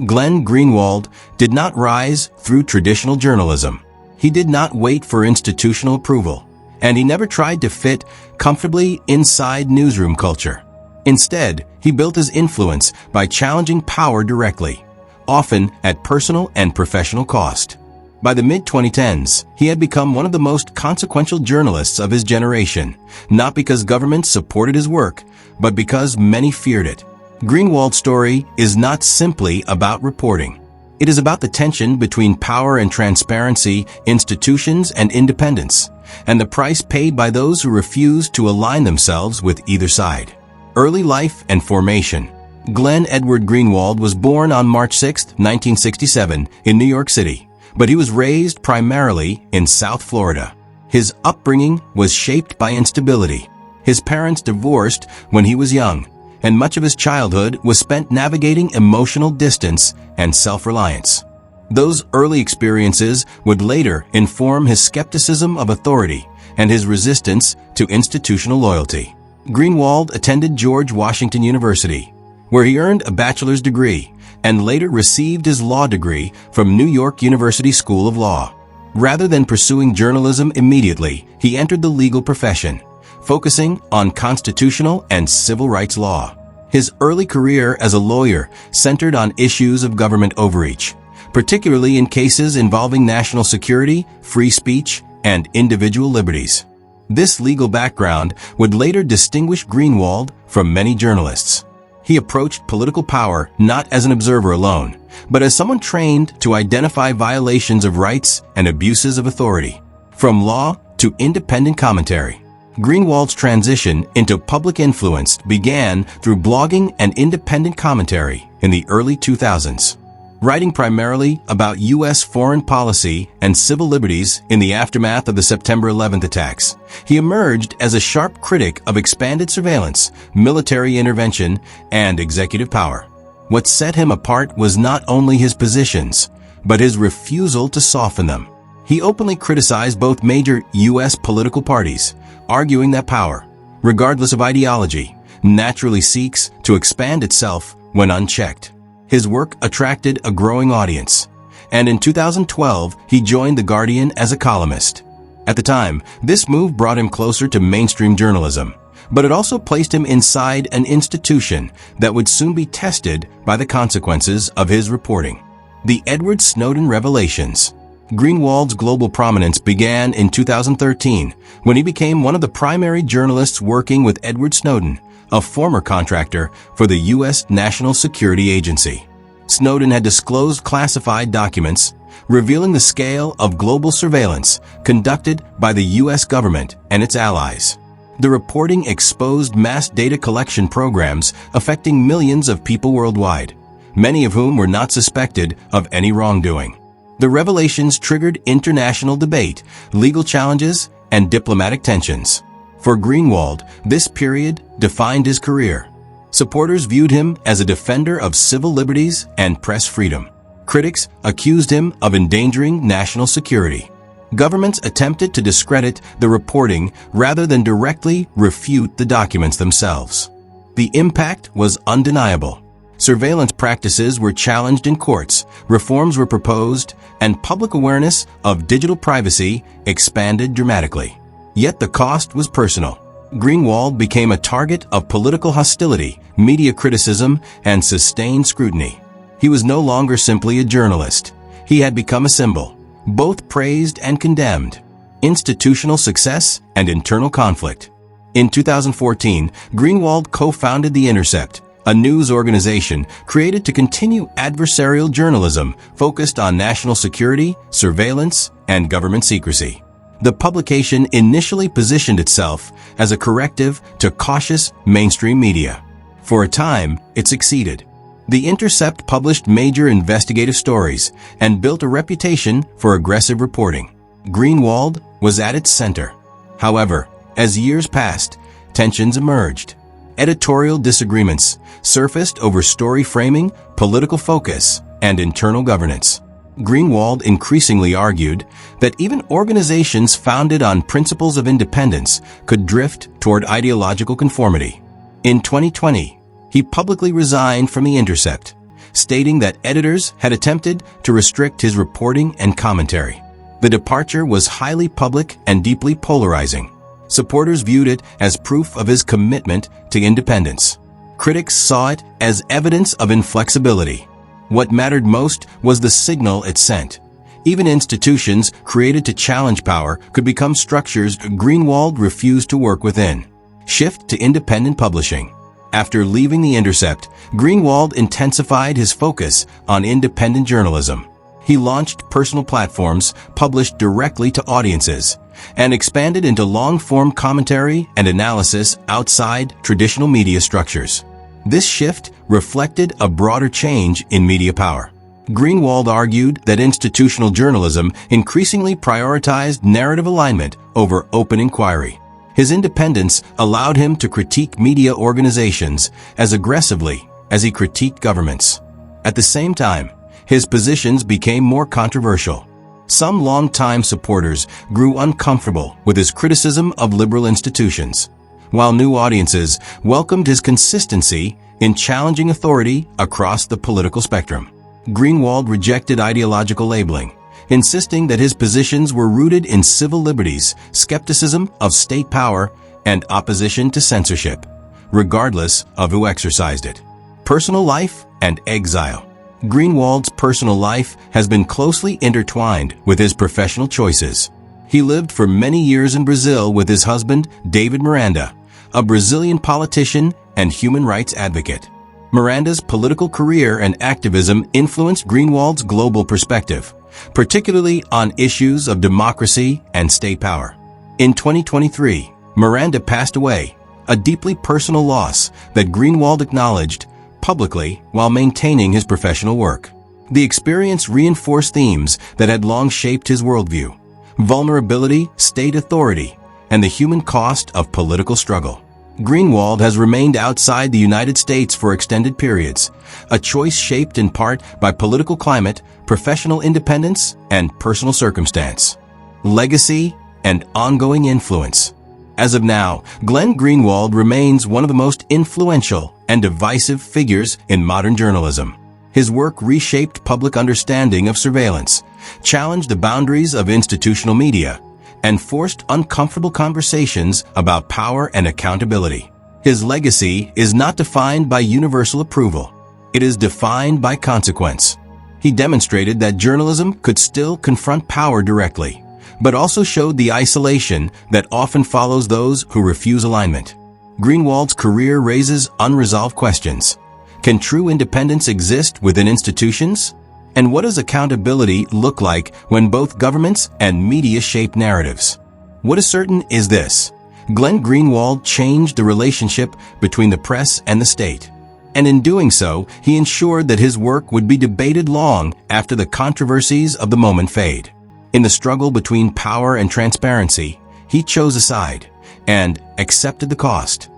Glenn Greenwald did not rise through traditional journalism. He did not wait for institutional approval, and he never tried to fit comfortably inside newsroom culture. Instead, he built his influence by challenging power directly, often at personal and professional cost. By the mid-2010s, he had become one of the most consequential journalists of his generation, not because governments supported his work, but because many feared it. Greenwald's story is not simply about reporting. It is about the tension between power and transparency, institutions and independence, and the price paid by those who refuse to align themselves with either side. Early life and formation. Glenn Edward Greenwald was born on March 6, 1967, in New York City, but he was raised primarily in South Florida. His upbringing was shaped by instability. His parents divorced when he was young, and much of his childhood was spent navigating emotional distance and self-reliance. Those early experiences would later inform his skepticism of authority and his resistance to institutional loyalty. Greenwald attended George Washington University, where he earned a bachelor's degree and later received his law degree from New York University School of Law. Rather than pursuing journalism immediately, he entered the legal profession, focusing on constitutional and civil rights law. His early career as a lawyer centered on issues of government overreach, particularly in cases involving national security, free speech, and individual liberties. This legal background would later distinguish Greenwald from many journalists. He approached political power not as an observer alone, but as someone trained to identify violations of rights and abuses of authority. From law to independent commentary, Greenwald's transition into public influence began through blogging and independent commentary in the early 2000s. Writing primarily about U.S. foreign policy and civil liberties in the aftermath of the September 11th attacks, he emerged as a sharp critic of expanded surveillance, military intervention, and executive power. What set him apart was not only his positions, but his refusal to soften them. He openly criticized both major U.S. political parties, arguing that power, regardless of ideology, naturally seeks to expand itself when unchecked. His work attracted a growing audience, and in 2012, he joined The Guardian as a columnist. At the time, this move brought him closer to mainstream journalism, but it also placed him inside an institution that would soon be tested by the consequences of his reporting. The Edward Snowden revelations. Greenwald's global prominence began in 2013 when he became one of the primary journalists working with Edward Snowden, a former contractor for the U.S. National Security Agency. Snowden had disclosed classified documents revealing the scale of global surveillance conducted by the U.S. government and its allies. The reporting exposed mass data collection programs affecting millions of people worldwide, many of whom were not suspected of any wrongdoing. The revelations triggered international debate, legal challenges, and diplomatic tensions. For Greenwald, this period defined his career. Supporters viewed him as a defender of civil liberties and press freedom. Critics accused him of endangering national security. Governments attempted to discredit the reporting rather than directly refute the documents themselves. The impact was undeniable. Surveillance practices were challenged in courts, reforms were proposed, and public awareness of digital privacy expanded dramatically. Yet the cost was personal. Greenwald became a target of political hostility, media criticism, and sustained scrutiny. He was no longer simply a journalist. He had become a symbol, both praised and condemned. Institutional success and internal conflict. In 2014, Greenwald co-founded the Intercept, a news organization created to continue adversarial journalism focused on national security, surveillance, and government secrecy. The publication initially positioned itself as a corrective to cautious mainstream media. For a time, it succeeded. The Intercept published major investigative stories and built a reputation for aggressive reporting. Greenwald was at its center. However, as years passed, tensions emerged. Editorial disagreements surfaced over story framing, political focus, and internal governance. Greenwald increasingly argued that even organizations founded on principles of independence could drift toward ideological conformity. In 2020, he publicly resigned from The Intercept, stating that editors had attempted to restrict his reporting and commentary. The departure was highly public and deeply polarizing. Supporters viewed it as proof of his commitment to independence. Critics saw it as evidence of inflexibility. What mattered most was the signal it sent. Even institutions created to challenge power could become structures Greenwald refused to work within. Shift to independent publishing. After leaving the Intercept, Greenwald intensified his focus on independent journalism. He launched personal platforms, published directly to audiences, and expanded into long-form commentary and analysis outside traditional media structures. This shift reflected a broader change in media power. Greenwald argued that institutional journalism increasingly prioritized narrative alignment over open inquiry. His independence allowed him to critique media organizations as aggressively as he critiqued governments. At the same time, his positions became more controversial. Some longtime supporters grew uncomfortable with his criticism of liberal institutions, while new audiences welcomed his consistency in challenging authority across the political spectrum. Greenwald rejected ideological labeling, insisting that his positions were rooted in civil liberties, skepticism of state power, and opposition to censorship, regardless of who exercised it. Personal life and exile. Greenwald's personal life has been closely intertwined with his professional choices. He lived for many years in Brazil with his husband, David Miranda, a Brazilian politician and human rights advocate. Miranda's political career and activism influenced Greenwald's global perspective, particularly on issues of democracy and state power. In 2023, Miranda passed away, a deeply personal loss that Greenwald acknowledged publicly while maintaining his professional work. The experience reinforced themes that had long shaped his worldview: vulnerability, state authority, and the human cost of political struggle. Greenwald has remained outside the United States for extended periods, a choice shaped in part by political climate, professional independence, and personal circumstance. Legacy and ongoing influence. As of now, Glenn Greenwald remains one of the most influential and divisive figures in modern journalism. His work reshaped public understanding of surveillance, challenged the boundaries of institutional media, and forced uncomfortable conversations about power and accountability. His legacy is not defined by universal approval. It is defined by consequence. He demonstrated that journalism could still confront power directly, but also showed the isolation that often follows those who refuse alignment. Greenwald's career raises unresolved questions. Can true independence exist within institutions? And what does accountability look like when both governments and media shape narratives? What is certain is this: Glenn Greenwald changed the relationship between the press and the state. And in doing so, he ensured that his work would be debated long after the controversies of the moment fade. In the struggle between power and transparency, he chose a side and accepted the cost.